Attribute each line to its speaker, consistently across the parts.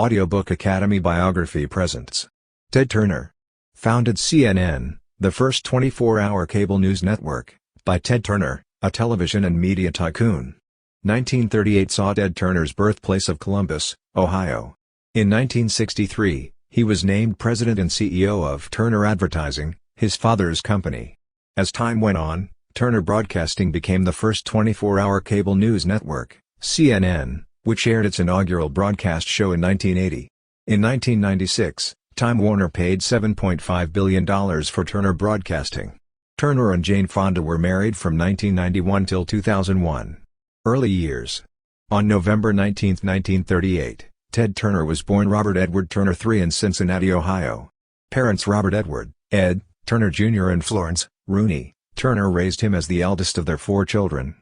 Speaker 1: Audiobook Academy Biography presents Ted Turner. Founded CNN, the first 24-hour cable news network, by Ted Turner, a television and media tycoon. 1938 saw Ted Turner's birthplace of Columbus, Ohio. In 1963, he was named president and CEO of Turner Advertising, his father's company. As time went on, Turner Broadcasting became the first 24-hour cable news network, CNN, which aired its inaugural broadcast show in 1980. In 1996, Time Warner paid $7.5 billion for Turner Broadcasting. Turner and Jane Fonda were married from 1991 till 2001. Early years. On November 19, 1938, Ted Turner was born Robert Edward Turner III in Cincinnati, Ohio. Parents Robert Edward, Ed, Turner Jr. and Florence, Rooney, Turner raised him as the eldest of their 4 children.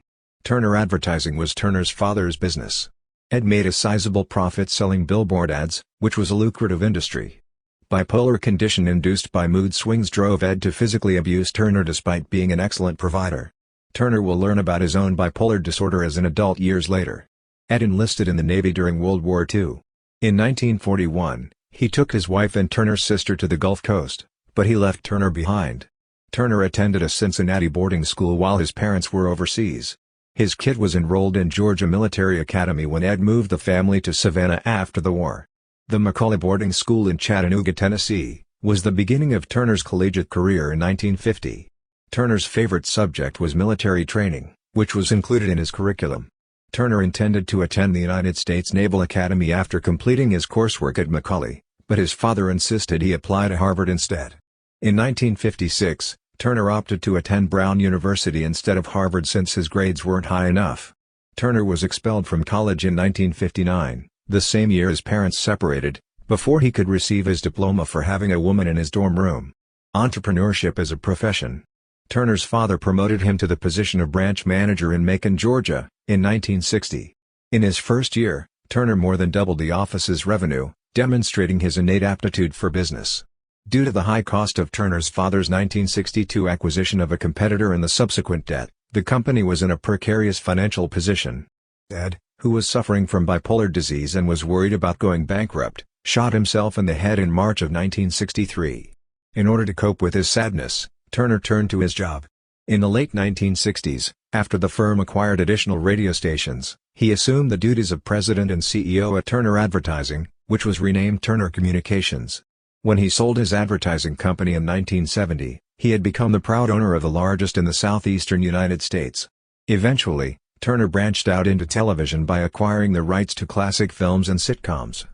Speaker 1: Turner Advertising was Turner's father's business. Ed made a sizable profit selling billboard ads, which was a lucrative industry. Bipolar condition induced by mood swings drove Ed to physically abuse Turner despite being an excellent provider. Turner will learn about his own bipolar disorder as an adult years later. Ed enlisted in the Navy during World War II. In 1941, he took his wife and Turner's sister to the Gulf Coast, but he left Turner behind. Turner attended a Cincinnati boarding school while his parents were overseas. His kid was enrolled in Georgia Military Academy when Ed moved the family to Savannah after the war. The Macaulay Boarding School in Chattanooga, Tennessee, was the beginning of Turner's collegiate career in 1950. Turner's favorite subject was military training, which was included in his curriculum. Turner intended to attend the United States Naval Academy after completing his coursework at Macaulay, but his father insisted he apply to Harvard instead. In 1956, Turner opted to attend Brown University instead of Harvard since his grades weren't high enough. Turner was expelled from college in 1959, the same year his parents separated, before he could receive his diploma for having a woman in his dorm room. Entrepreneurship as a profession. Turner's father promoted him to the position of branch manager in Macon, Georgia, in 1960. In his first year, Turner more than doubled the office's revenue, demonstrating his innate aptitude for business. Due to the high cost of Turner's father's 1962 acquisition of a competitor and the subsequent debt, the company was in a precarious financial position. Ed, who was suffering from bipolar disease and was worried about going bankrupt, shot himself in the head in March of 1963. In order to cope with his sadness, Turner turned to his job. In the late 1960s, after the firm acquired additional radio stations, he assumed the duties of president and CEO at Turner Advertising, which was renamed Turner Communications. When he sold his advertising company in 1970, he had become the proud owner of the largest in the southeastern United States. Eventually, Turner branched out into television by acquiring the rights to classic films and sitcoms.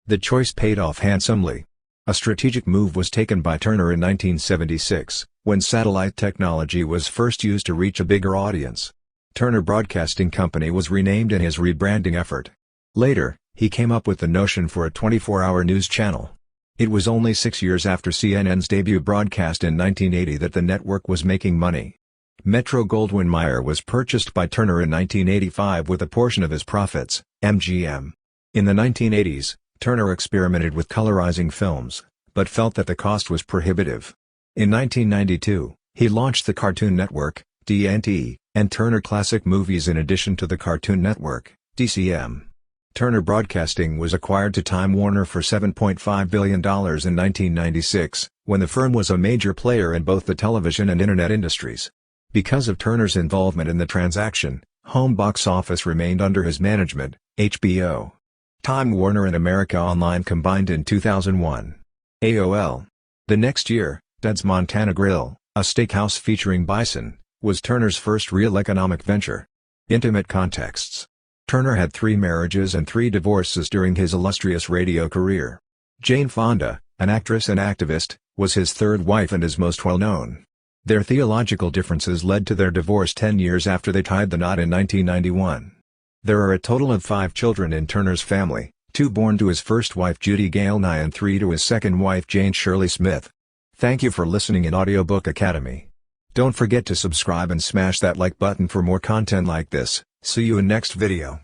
Speaker 1: The choice paid off handsomely. A strategic move was taken by Turner in 1976, when satellite technology was first used to reach a bigger audience. Turner Broadcasting Company was renamed in his rebranding effort. Later, he came up with the notion for a 24-hour news channel. It was only 6 years after CNN's debut broadcast in 1980 that the network was making money. Metro-Goldwyn-Mayer was purchased by Turner in 1985 with a portion of his profits, MGM. In the 1980s, Turner experimented with colorizing films, but felt that the cost was prohibitive. In 1992, he launched the Cartoon Network, TNT, and Turner Classic Movies in addition to the Cartoon Network, TCM. Turner Broadcasting was acquired to Time Warner for $7.5 billion in 1996, when the firm was a major player in both the television and internet industries. Because of Turner's involvement in the transaction, home box office remained under his management, HBO. Time Warner and America Online combined in 2001. AOL. The next year, Ted's Montana Grill, a steakhouse featuring bison, was Turner's first real economic venture. Intimate contexts. Turner had 3 marriages and 3 divorces during his illustrious radio career. Jane Fonda, an actress and activist, was his 3rd wife and is most well known. Their theological differences led to their divorce 10 years after they tied the knot in 1991. There are a total of 5 children in Turner's family, 2 born to his first wife Judy Gale Nye and 3 to his second wife Jane Shirley Smith. Thank you for listening in Audiobook Academy. Don't forget to subscribe and smash that like button for more content like this. See you in next video.